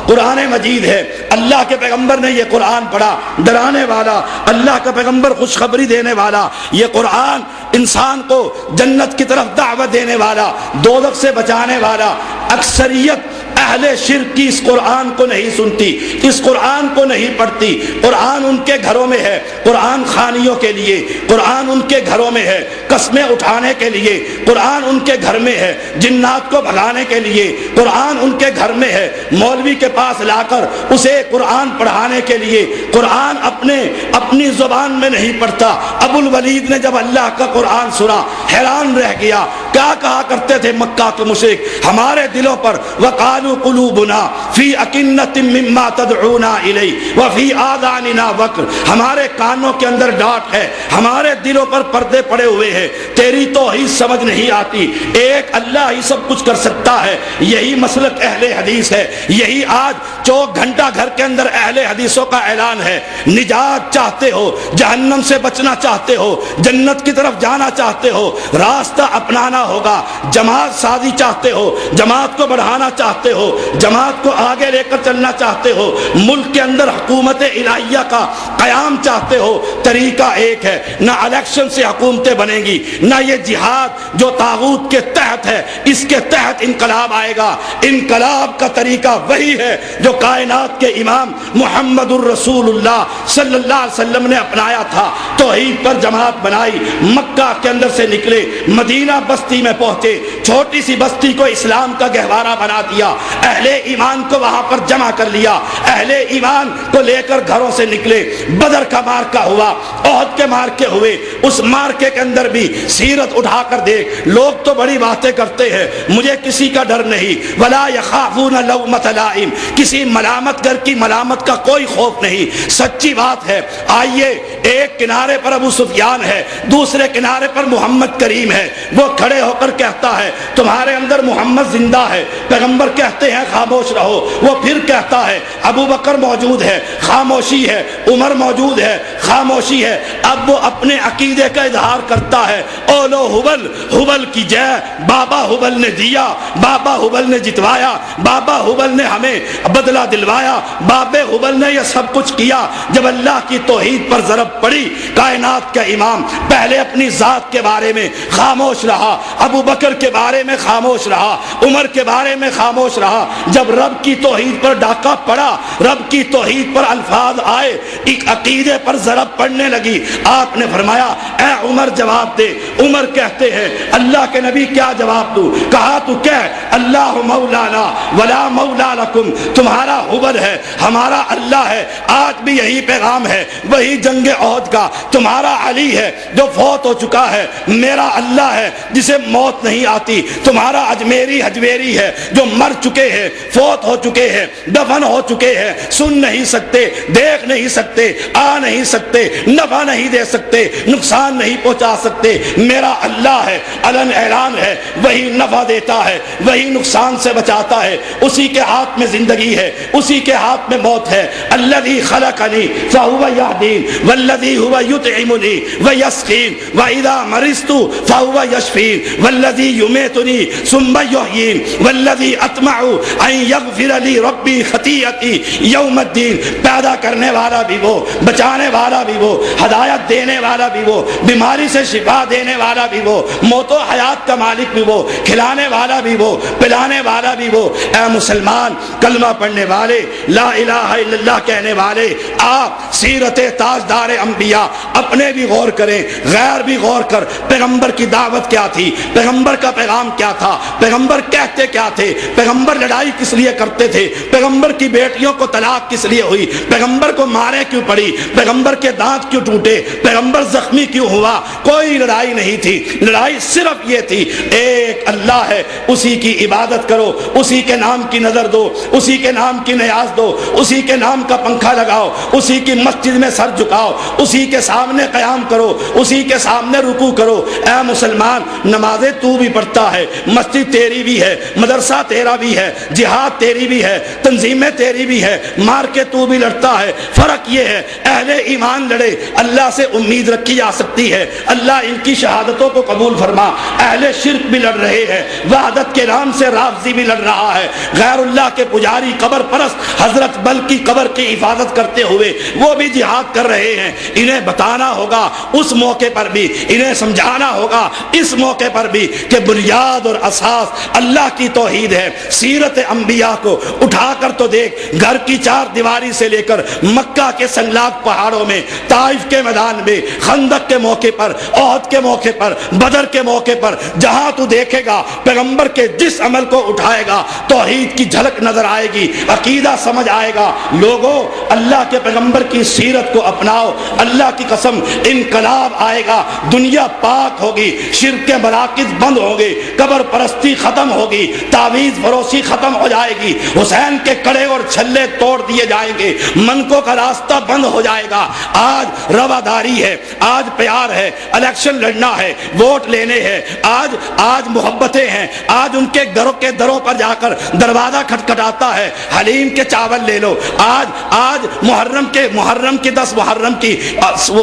قرآن مجید ہے. اللہ کے پیغمبر نے یہ قرآن پڑھا, ڈرانے والا. اللہ کا پیغمبر خوشخبری دینے والا. یہ قرآن انسان کو جنت کی طرف دعوت دینے والا, دوزخ سے بچانے والا. اکثریت اہل شرک کی اس قرآن کو نہیں سنتی, اس قرآن کو نہیں پڑھتی. قرآن ان کے گھروں میں ہے, قرآن خانیوں کے لیے. قرآن ان کے گھروں میں ہے قسمیں اٹھانے کے لیے. قرآن ان کے گھر میں ہے جنات کو بھگانے کے لیے. قرآن ان کے گھر میں ہے مولوی کے پاس لا کر اسے قرآن پڑھانے کے لیے. قرآن اپنی زبان میں نہیں پڑھتا. ابو الولید نے جب اللہ کا قرآن سنا حیران رہ گیا. کیا کہا کرتے تھے مکہ کے مشرک, ہمارے دلوں پر وقالوا قلوبنا فی اکنۃ مما تدعونا الی وفی آذاننا وقر, ہمارے کانوں کے اندر ڈانٹ ہے, ہمارے دلوں پر پردے پڑے ہوئے ہیں, تیری توحید سمجھ نہیں آتی, ایک اللہ ہی سب کچھ کر سکتا ہے. یہی مسلک اہل حدیث ہے. یہی آج 24 گھنٹہ گھر کے اندر اہل حدیثوں کا اعلان ہے. نجات چاہتے ہو, جہنم سے بچنا چاہتے ہو, جنت کی طرف جانا چاہتے ہو, راستہ اپنانا ہوگا. جماعت سازی چاہتے ہو, جماعت کو بڑھانا چاہتے ہو, جماعت کو آگے لے کر چلنا چاہتے ہو, ملک کے اندر حکومت الہیہ کا قیام چاہتے ہو, طریقہ ایک ہے. نہ الیکشن سے حکومتیں بنیں گی, نہ یہ جہاد جو طاغوت کے تحت ہے اس کے تحت انقلاب آئے گا. انقلاب کا طریقہ وہی ہے جو کائنات کے امام محمد الرسول اللہ صلی اللہ علیہ وسلم نے اپنایا تھا. توحید پر جماعت بنائی, مکہ کے اندر سے نکلے, مدینہ بستی میں پہنچے, چھوٹی سی بستی کو اسلام کا گہوارہ بنا دیا, اہل ایمان کو وہاں پر جمع کر لیا, اہل ایمان کو لے کر گھروں سے نکلے. بدر کا مارکہ ہوا, احد کے مارکے ہوئے, اس مارکے کے اندر بھی سیرت اٹھا کر دیکھ. لوگ تو بڑی باتیں کرتے ہیں, مجھے کسی کا ڈر نہیں, ولا یخافون لومۃ لائم, کسی ملامت گر کی ملامت کا کوئی خوف نہیں. سچی بات ہے. آئیے, ایک کنارے پر ابو سفیان ہے, دوسرے کنارے پر محمد کریم ہے. وہ کھڑے ہو کر کہتا ہے تمہارے اندر محمد زندہ ہے. پیغمبر کہتے ہیں خاموش رہو. وہ پھر کہتا ہے ابو بکر موجود ہے, خاموشی ہے. عمر موجود ہے, خاموشی ہے. اب وہ اپنے عقیدے کا اظہار کرتا ہے. اولو حبل, حبل کی جے, بابا حبل نے دیا, بابا حبل نے جتوایا, بابا حبل نے ہمیں بدلہ دلوایا, بابے حبل نے یہ سب کچھ کیا. جب اللہ کی توحید پر ضرب پڑی, کائنات کا امام پہلے اپنی ذات کے بارے میں خاموش رہا, ابو بکر کے بارے میں خاموش رہا, عمر کے بارے میں خاموش رہا. جب رب کی توحید پر ڈاکہ پڑا, رب کی توحید پر الفاظ آئے, ایک عقیدے پر ضرب پڑنے لگی, آپ نے فرمایا اے عمر جواب دے. عمر کہتے ہیں اللہ کے نبی کیا جواب دوں؟ کہا تو کہہ اللہ مولانا ولا مولا لکم, تمہارا حبل ہے, ہمارا اللہ ہے. آج بھی یہی پیغام ہے, وہی جنگ احد کا. تمہارا علی ہے جو فوت ہو چکا ہے, میرا اللہ ہے جسے موت نہیں آتی. تمہارا اجمیری حجویری ہے جو مر چکے ہیں, فوت ہو چکے ہیں, دفن ہو چکے ہیں, سن نہیں سکتے, دیکھ نہیں سکتے, آ نہیں سکتے, نفع نہیں دے سکتے, نقصان نہیں پہنچا سکتے. میرا اللہ ہے, علن اعلان ہے, وہی نفع دیتا ہے, وہی نقصان سے بچاتا ہے. اسی کے ہاتھ میں زندگی ہے, اسی کے ہاتھ میں موت ہے. الذی خلقنی فہو یہدین والذی هو یطعمنی ویسقین واذا مرضت فهو یشفین والذی یمیتنی ثم یحیین والذی اطمع ان یغفر لی ربی خطیئتی یوم الدین. پیدا کرنے والا بھی وہ, بچانے والا بھی وہ, ہدایت دینے والا بھی وہ, بیماری سے شفا دینے والا بھی وہ, موت و حیات کا مالک بھی وہ, کھلانے والا بھی وہ, پلانے والا بھی وہ. اے مسلمان, کلمہ پڑھنے والے, لا الہ الا اللہ کہنے والے, آپ سیرت تاجدار انبیاء اپنے بھی غور کریں, غیر بھی غور کر. پیغمبر کی دعوت کیا تھی, پیغمبر کا پیغام کیا تھا, پیغمبر کہتے کیا تھے, پیغمبر لڑائی کس لیے کرتے تھے, پیغمبر کی بیٹیوں کو طلاق کس لیے ہوئی, پیغمبر کو مارے کیوں پڑی, پیغمبر کے دانت کیوں ٹوٹے, پیغمبر زخمی کیوں ہوا. کوئی لڑائی نہیں تھی. لڑائی صرف یہ تھی, ایک ایک اللہ ہے اسی کی عبادت کرو، اسی کے نام کی نظر دو، اسی کے نام کی نیاز دو، اسی کے نام کا پنکھا لگاؤ، اسی کی مسجد میں سر جھکاؤ، اسی کے سامنے قیام کرو، اسی کے سامنے رکوع کرو۔ اے مسلمان، نمازیں تو بھی پڑھتا ہے، مسجد تیری بھی ہے، مدرسہ تیرا بھی ہے، جہاد تیری بھی ہے، تنظیمیں تیری بھی ہے، مار کے تو بھی لڑتا ہے۔ فرق یہ ہے اہل ایمان لڑے، اللہ سے امید رکھی جا سکتی ہے، اللہ ان کی شہادتوں کو قبول فرما۔ اہل شرک بھی لڑ رہے ہیں، وحدت کے نام سے رافضی بھی لڑ رہا ہے، غیر اللہ کے پجاری قبر پرست حضرت بل کی قبر کی حفاظت کرتے ہوئے وہ بھی جہاد کر رہے ہیں۔ انہیں بتانا ہوگا اس موقع پر بھی، انہیں سمجھانا ہوگا اس موقع پر بھی کہ بنیاد اور اساس اللہ کی توحید ہے۔ سیرت انبیاء کو اٹھا کر تو دیکھ، گھر کی چار دیواری سے لے کر مکہ کے سنگلاق پہاڑوں میں، طائف کے میدان میں، خندق کے موقع پر، احد کے موقع پر، بدر کے موقع پر، جہاں تو دیکھے گا پیغمبر کے جس عمل کو اٹھائے گا توحید کی جھلک نظر آئے گی، عقیدہ سمجھ آئے گا۔ لوگوں، اللہ کے پیغمبر کی سیرت کو اپناؤ، اللہ کی قسم انقلاب آئے گا، دنیا پاک ہوگی، شرک کے مراکز بند ہوں گے، قبر پرستی ختم ہوگی، تعویذ فروشی ختم ہو جائے گی، حسین کے کڑے اور چھلے توڑ دیے جائیں گے، منکوں کا راستہ بند ہو جائے گا۔ آج رواداری ہے، آج پیار ہے، الیکشن لڑنا ہے، ووٹ لینے ہیں، آج محبتیں ہیں، آج ان کے گھروں کے دروں پر جا کر دروازہ کھٹکھٹاتا ہے، حلیم کے چاول لے لو، آج محرم کی 10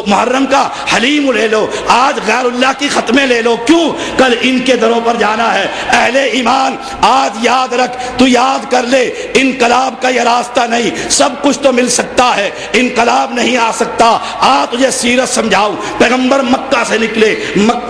محرم کا حلیم لے لو، آج غیر اللہ کی ختمیں لے لو۔ کیوں؟ کل ان کے دروں پر جانا ہے۔ اہل ایمان، آج یاد رکھ، تو یاد کر لے، انقلاب کا یہ راستہ نہیں، سب کچھ تو مل سکتا ہے، انقلاب نہیں آ سکتا۔ تجھے سیرت سمجھاؤں، پیغمبر مکہ سے نکلے،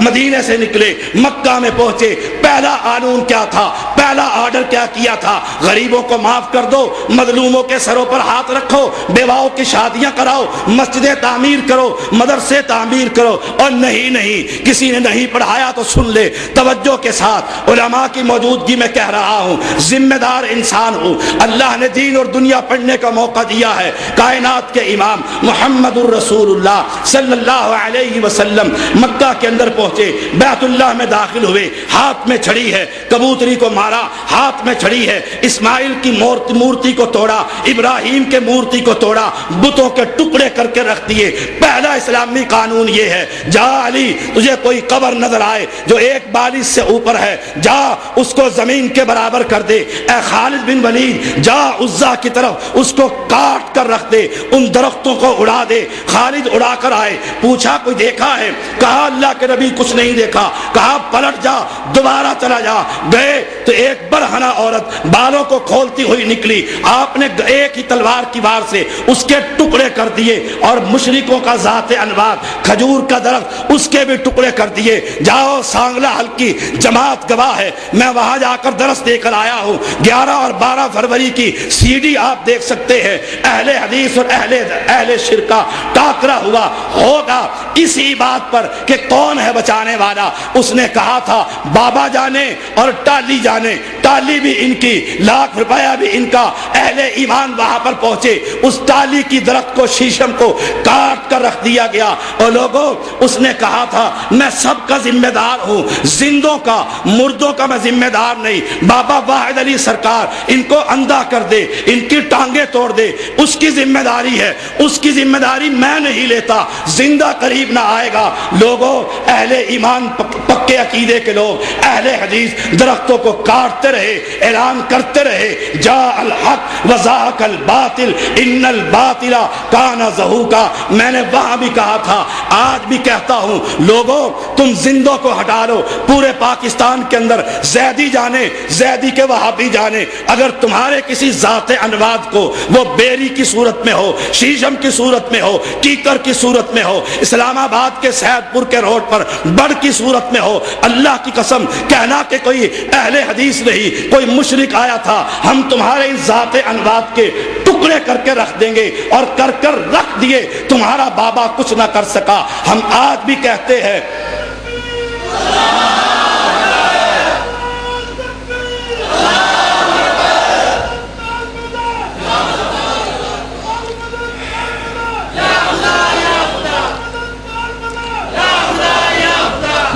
مدینے سے نکلے، مکہ میں پہنچے، پہلا قانون کیا تھا، پہلا آرڈر کیا کیا تھا؟ غریبوں کو معاف کر دو، مظلوموں کے سروں پر ہاتھ رکھو، بیواؤں کی شادیاں کراؤ، مسجدیں تعمیر کرو، مدرسے تعمیر کرو۔ اور نہیں کسی نے نہیں پڑھایا تو سن لے توجہ کے ساتھ، علماء کی موجودگی میں کہہ رہا ہوں، ذمہ دار انسان ہوں، اللہ نے دین اور دنیا پڑھنے کا موقع دیا ہے۔ کائنات کے امام محمد الرسول اللہ صلی اللہ علیہ وسلم مکہ کے اندر پہنچے، بیت اللہ میں داخل ہوئے، ہاتھ میں چھڑی ہے، کبوتری کو مارا، ہاتھ میں چھڑی ہے، اسماعیل کی مورتی کو توڑا، ابراہیم کے مورتی کو توڑا، بتوں کے ٹکڑے کر کے رکھ دیے۔ پہلا اسلامی قانون یہ ہے، جا علی، تجھے کوئی قبر نظر آئے جو 1 بالش سے اوپر ہے، جا اس کو زمین کے برابر کر دے۔ اے خالد بن ولید، جا عزا کی طرف، اس کو کاٹ کر رکھ دے، ان درختوں کو اڑا دے۔ خالد اڑا کر آئے، پوچھا کوئی دیکھا ہے؟ کہا اللہ کے نبی کچھ نہیں دیکھا۔ کہا پلٹ جا، دوبارہ چلا جا۔ گئے تو ایک برہنہ عورت بالوں کو کھولتی ہوئی نکلی، آپ نے ایک ہی تلوار کی وار سے اس کے ٹکڑے کر دیے، اور مشرکوں کا ذات انوار کھجور کا درخت اس کے بھی ٹکڑے کر دیے۔ جاؤ، سانگلہ حلقی جماعت گواہ ہے، میں وہاں جا کر درس دے کر آیا ہوں۔ 11 اور 12 فروری کی CD آپ دیکھ سکتے ہیں، اہل حدیث اور اہل شرکا ٹاکرا ہوا ہوگا اسی بات پر کہ کون ہے بچانے والا۔ اس نے کہا تھا بابا جانے اور ٹالی جانے، ٹالی بھی ان کی، لاکھ روپیہ بھی ان کا۔ اہل ایمان وہاں پر پہنچے، اس ٹالی کی درخت کو، شیشم کو کاٹ کر رکھ دیا گیا۔ اور لوگوں، اس نے کہا تھا میں سب کا ذمہ دار ہوں، زندوں کا، مردوں کا میں ذمہ دار نہیں۔ بابا واحد علی سرکار ان کو اندھا کر دے، ان کی ٹانگیں توڑ دے، اس کی ذمہ داری ہے، اس کی ذمہ داری میں نہیں لیتا، زندہ قریب نہ آئے گا۔ لوگوں، اہل ایمان پکے عقیدے کے لوگ، اہل حدیث درختوں کو کاٹتے رہے، اعلان کرتے رہے، جاء الحق وزاق الباطل ان الباطل کان زہوقا۔ میں نے وہاں بھی کہا تھا، آج بھی کہتا ہوں، لوگوں تم زندوں کو ہٹا لو۔ پورے پاکستان کے اندر زیدی جانے، زیدی کے وہابی جانے، اگر تمہارے کسی ذات انواد کو، وہ بیری کی صورت میں ہو، شیشم کی صورت میں ہو، کیکر کی صورت میں ہو، اسلام آباد کے سید پور کے روڈ پر بڑ کی صورت میں ہو، اللہ کی قسم کہنا کہ کوئی اہل حدیث نہیں، کوئی مشرک آیا تھا، ہم تمہارے اس ذات انواد کے ٹکڑے کر کے رکھ دیں گے، اور کر کر رکھ دیے، تمہارا بابا کچھ نہ کر سکا۔ ہم آج بھی کہتے ہیں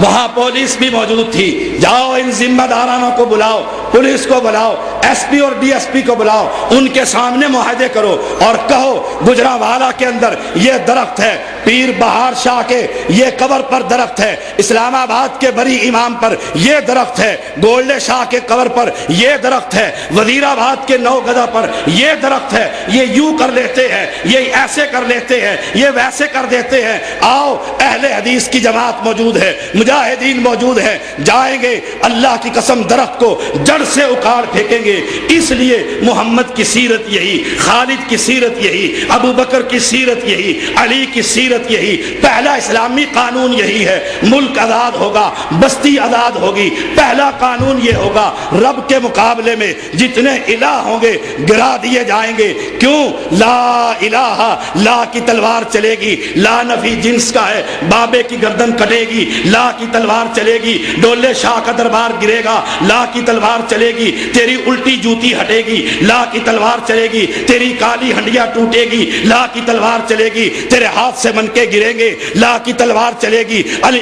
وہاں پولیس بھی موجود تھی. جاؤ ان ذمہ دارانوں کو بلاؤ, پولیس کو بلاؤ, ایس پی اور ڈی ایس پی کو بلاؤ, ان کے سامنے معاہدے کرو اور کہو گجرانوالہ کے اندر یہ درخت ہے, پیر بہار شاہ کے یہ قبر پر درخت ہے, اسلام آباد کے بڑی امام پر یہ درخت ہے, گولڈے شاہ کے قبر پر یہ درخت ہے, وزیر آباد کے نو گدھا پر یہ درخت ہے. یہ یوں کر لیتے ہیں, یہ ایسے کر لیتے ہیں, یہ ویسے کر دیتے ہیں. آؤ, اہل حدیث کی جماعت موجود ہے, مجاہدین موجود ہے, جائیں گے اللہ کی قسم درخت کو جڑ سے اکھاڑ پھینکیں گے. اس لیے محمد کی سیرت یہی, خالد کی سیرت یہی, ابو بکر کی سیرت یہی, علی کی سیرت یہی, پہلا اسلامی قانون یہی ہے. ملک آزاد ہوگا, بستی آزاد ہوگی, پہلا قانون یہ ہوگا رب کے مقابلے میں جتنے الہ ہوں گے گرا دیے جائیں گے. کیوں؟ لا الہ, لا کی تلوار چلے گی, لا نفی جنس کا ہے, بابے کی گردن کٹے گی, لا کی تلوار چلے گی, ڈولے شاہ کا دربار گرے گا, لا کی تلوار چلے گی, تیری الٹی جوتی ہٹے گی, لا کی تلوار چلے گی, تیری کالی ہنڈیا ٹوٹے گی, لا کی تلوار چلے گی, تیرے ہاتھ سے منکے گریں گے, لا کی تلوار چلے گی, علی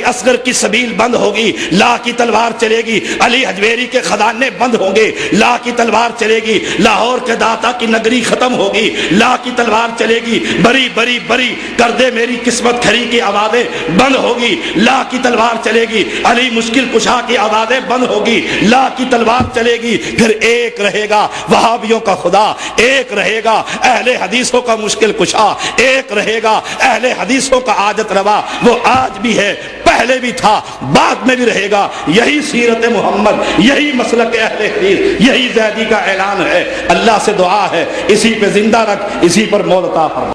اصغر کی سبیل بند ہوگی, لا کی تلوار چلے گی, علی حجویری کے خزانے بند ہوں گے, لا کی تلوار چلے گی, لاہور کے داتا کی نگری ختم ہوگی, لا کی تلوار چلے گی, بری بری بری کر دے میری قسمت کھری کی آوازیں بند ہوگی, لا کی تلوار چلے گی, علی مشکل کشا کی آوازیں بند ہوگی, لا کی تلوار چلے گی. پھر ایک رہے گا وہابیوں کا خدا, ایک رہے گا اہل حدیثوں کا مشکل کشا, ایک رہے گا اہل حدیثوں کا عادت روا. وہ آج بھی ہے, پہلے بھی تھا, بعد میں بھی رہے گا. یہی سیرت محمد, یہی مسلک اہل حدیث, یہی زیدی کا اعلان ہے. اللہ سے دعا ہے اسی پہ زندہ رکھ, اسی پر موت عطا فرما.